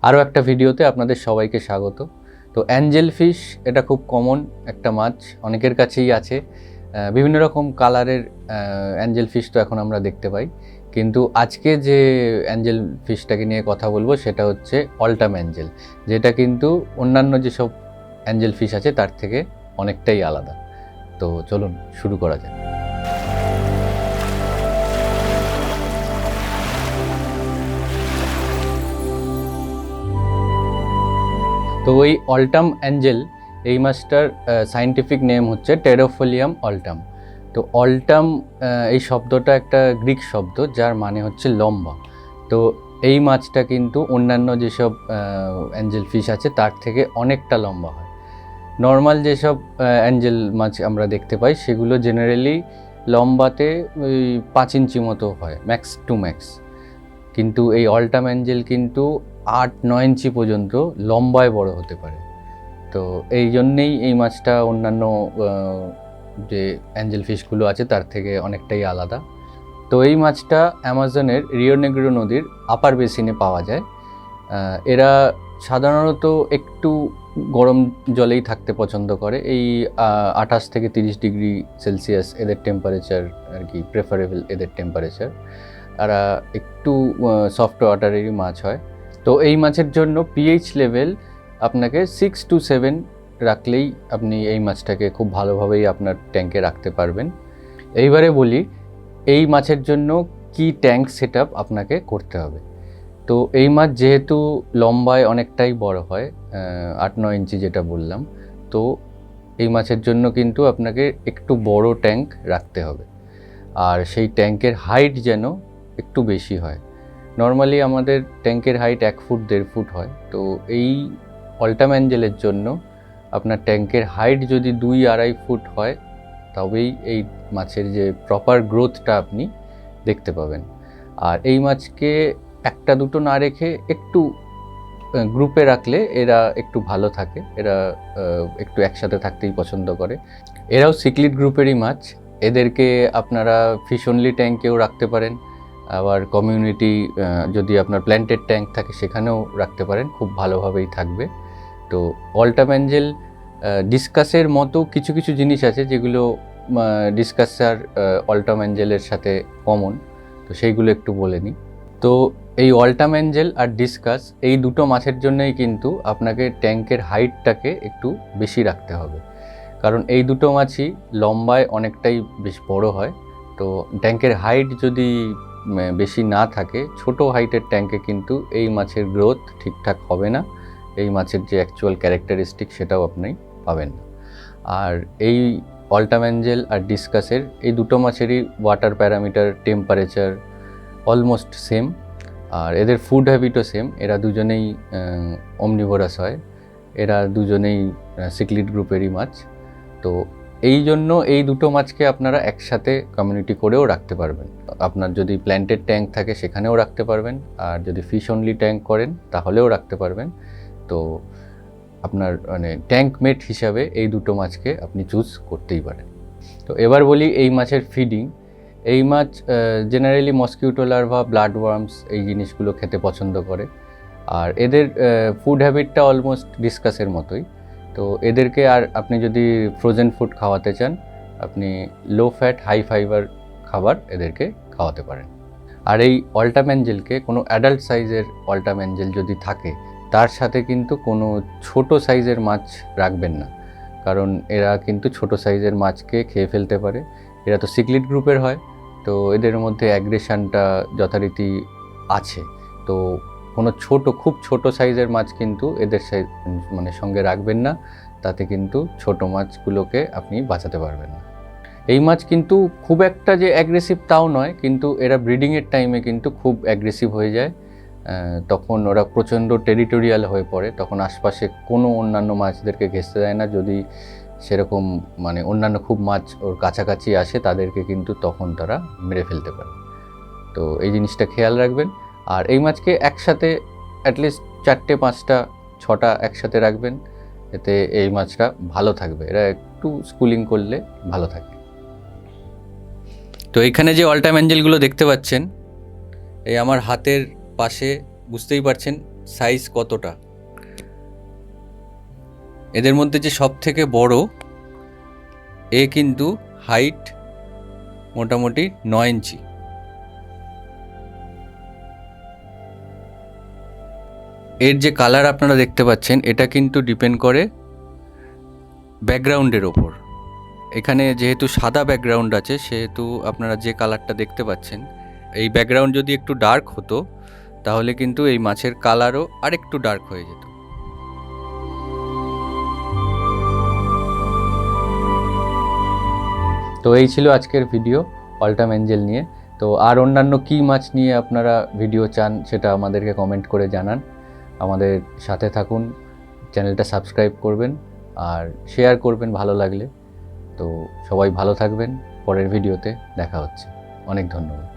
আরও একটা ভিডিওতে আপনাদের সবাইকে স্বাগত। তো অ্যাঞ্জেল ফিশ এটা খুব কমন একটা মাছ, অনেকের কাছেই আছে। বিভিন্ন রকম কালারের অ্যাঞ্জেল ফিশ তো এখন আমরা দেখতে পাই, কিন্তু আজকে যে অ্যাঞ্জেল ফিশটাকে নিয়ে কথা বলবো সেটা হচ্ছে অল্টাম অ্যাঞ্জেল, যেটা কিন্তু অন্যান্য যেসব অ্যাঞ্জেল ফিশ আছে তার থেকে অনেকটাই আলাদা। তো চলুন শুরু করা যাক। তো ওই অল্টাম অ্যাঞ্জেল, এই মাছটার সায়েন্টিফিক নেম হচ্ছে টেরোফোলিয়াম অল্টাম। তো অল্টাম এই শব্দটা একটা গ্রিক শব্দ, যার মানে হচ্ছে লম্বা। তো এই মাছটা কিন্তু অন্যান্য যেসব অ্যাঞ্জেল ফিশ আছে তার থেকে অনেকটা লম্বা হয়। নর্মাল যেসব অ্যাঞ্জেল মাছ আমরা দেখতে পাই সেগুলো জেনারেলি লম্বাতে ওই 5 ইঞ্চি মতো হয়, ম্যাক্স টু ম্যাক্স। কিন্তু এই অল্টাম অ্যাঞ্জেল কিন্তু 8-9 ইঞ্চি পর্যন্ত লম্বায় বড় হতে পারে। তো এই জন্যেই এই মাছটা অন্যান্য যে অ্যাঞ্জেল ফিশগুলো আছে তার থেকে অনেকটাই আলাদা। তো এই মাছটা অ্যামাজনের রিও নেগ্রো নদীর আপার বেসিনে পাওয়া যায়। এরা সাধারণত একটু গরম জলেই থাকতে পছন্দ করে। এই 28 থেকে 30 ডিগ্রি সেলসিয়াস এদের টেম্পারেচার আর কি প্রেফারেবল এদের টেম্পারেচার। এরা একটু সফট ওয়াটারেরই মাছ হয়। তো এই মাছের জন্য পিএইচ লেভেল আপনাকে 6 to 7 রাখলেই আপনি এই মাছটাকে খুব ভালোভাবেই আপনার ট্যাঙ্কে রাখতে পারবেন। এইবারে বলি এই মাছের জন্য কি ট্যাঙ্ক সেট আপ আপনাকে করতে হবে। তো এই মাছ যেহেতু লম্বায় অনেকটাই বড় হয়, 8-9 ইঞ্চি যেটা বললাম, তো এই মাছের জন্য কিন্তু আপনাকে একটু বড় ট্যাঙ্ক রাখতে হবে। আর সেই ট্যাঙ্কের হাইট যেন একটু বেশি হয়। নর্মালি আমাদের ট্যাঙ্কের হাইট 1 ফুট 1.5 ফুট হয়। তো এই অল্টাম অ্যাঞ্জেলের জন্য আপনার ট্যাঙ্কের হাইট যদি 2-2.5 ফুট হয়, তবেই এই মাছের যে প্রপার গ্রোথটা আপনি দেখতে পাবেন। আর এই মাছকে একটা দুটো না রেখে একটু গ্রুপে রাখলে এরা একটু ভালো থাকে। এরা একটু একসাথে থাকতেই পছন্দ করে। এরাও সিক্লিড গ্রুপেরই মাছ। এদেরকে আপনারা ফিশ অনলি ট্যাঙ্কেও রাখতে পারেন, আবার কমিউনিটি যদি আপনার প্ল্যান্টেড ট্যাঙ্ক থাকে সেখানেও রাখতে পারেন, খুব ভালোভাবেই থাকবে। তো অল্টাম অ্যাঞ্জেল ডিসকাসের মতো কিছু কিছু জিনিস আছে যেগুলো ডিসকাস আর অল্টাম অ্যাঞ্জেলের সাথে কমন, তো সেইগুলো একটু বলে নিই। তো এই অল্টাম অ্যাঞ্জেল আর ডিসকাস এই দুটো মাছের জন্যই কিন্তু আপনাকে ট্যাঙ্কের হাইটটাকে একটু বেশি রাখতে হবে, কারণ এই দুটো মাছই লম্বায় অনেকটাই বেশ বড় হয়। তো ট্যাঙ্কের হাইট যদি বেশি না থাকে, ছোট হাইটের ট্যাঙ্কে কিন্তু এই মাছের গ্রোথ ঠিকঠাক হবে না। এই মাছের যে অ্যাকচুয়াল ক্যারেক্টারিস্টিক সেটাও আপনি পাবেন না। আর এই অল্টাম অ্যাঞ্জেল আর ডিসকাসের এই দুটো মাছেরই water parameter, temperature almost same. আর এদের ফুড হ্যাবিটও সেম। এরা দুজনেই অমনিভোরাস হয়। এরা দুজনেই সিক্লিড গ্রুপেরই মাছ। তো এই জন্য এই দুটো মাছকে আপনারা একসাথে কমিউনিটি করেও রাখতে পারবেন। আপনার যদি প্ল্যান্টেড ট্যাঙ্ক থাকে সেখানেও রাখতে পারবেন, আর যদি ফিশ অনলি ট্যাঙ্ক করেন তাহলেও রাখতে পারবেন। তো আপনার মানে ট্যাঙ্ক মেট হিসাবে এই দুটো মাছকে আপনি চুজ করতেই পারেন। তো এবার বলি এই মাছের ফিডিং। এই মাছ generally mosquito larva, blood worms এই জিনিসগুলো খেতে পছন্দ করে। আর এদের ফুড হ্যাবিটটা অলমোস্ট ডিসকাসের মতোই। তো এদেরকে আর আপনি যদি ফ্রোজেন ফুড খাওয়াতে চান, আপনি লো ফ্যাট হাই ফাইবার খাবার এদেরকে খাওয়াতে পারেন। আর এই অল্টাম অ্যাঞ্জেলকে কোনো অ্যাডাল্ট সাইজের অল্টাম অ্যাঞ্জেল যদি থাকে, তার সাথে কিন্তু কোনো ছোট সাইজের মাছ রাখবেন না, কারণ এরা কিন্তু ছোট সাইজের মাছকে খেয়ে ফেলতে পারে। এরা তো সিক্লিড গ্রুপের হয়, তো এদের মধ্যে অ্যাগ্রেশনটা যথারীতি আছে। তো কোনো খুব ছোট সাইজের মাছ কিন্তু এদের মানে সঙ্গে রাখবেন না, তাতে কিন্তু ছোট মাছগুলোকে আপনি বাঁচাতে পারবেন না। এই মাছ কিন্তু খুব একটা যে অ্যাগ্রেসিভ তাও নয়, কিন্তু এরা ব্রিডিংয়ের টাইমে কিন্তু খুব অ্যাগ্রেসিভ হয়ে যায়। তখন ওরা প্রচণ্ড টেরিটোরিয়াল হয়ে পড়ে, তখন আশপাশে কোনো অন্যান্য মাছদেরকে ঘেঁষতে দেয় না। যদি সেরকম মানে অন্যান্য খুব মাছ ওর কাছাকাছি আসে, তাদেরকে কিন্তু তখন তারা মেরে ফেলতে পারে। তো এই জিনিসটা খেয়াল রাখবেন। আর এই মাছকে একসাথে অ্যাটলিস্ট 4টে 5টা 6টা একসাথে রাখবেন, এতে এই মাছটা ভালো থাকবে। এরা একটু স্কুলিং করলে ভালো থাকে। তো এখানে যে অল্টাম অ্যাঞ্জেলগুলো দেখতে পাচ্ছেন, এই আমার হাতের পাশে বুঝতেই পারছেন সাইজ কতটা। এদের মধ্যে যে সব থেকে বড়, এ কিন্তু হাইট মোটামুটি 9 ইঞ্চি। এর যে কালার আপনারা দেখতে পাচ্ছেন, এটা কিন্তু ডিপেন্ড করে ব্যাকগ্রাউন্ডের ওপর। এখানে যেহেতু সাদা ব্যাকগ্রাউন্ড আছে, সেহেতু আপনারা যে কালারটা দেখতে পাচ্ছেন, এই ব্যাকগ্রাউন্ড যদি একটু ডার্ক হতো তাহলে কিন্তু এই মাছের কালারও আরেকটু ডার্ক হয়ে যেত। তো এই ছিল আজকের ভিডিও অল্টাম এঞ্জেল নিয়ে। তো আর অন্যান্য কী মাছ নিয়ে আপনারা ভিডিও চান সেটা আমাদেরকে কমেন্ট করে জানান। আমাদের সাথে থাকুন, চ্যানেলটা সাবস্ক্রাইব করবেন আর শেয়ার করবেন ভালো লাগলে। তো সবাই ভালো থাকবেন, পরের ভিডিওতে দেখা হচ্ছে। অনেক ধন্যবাদ।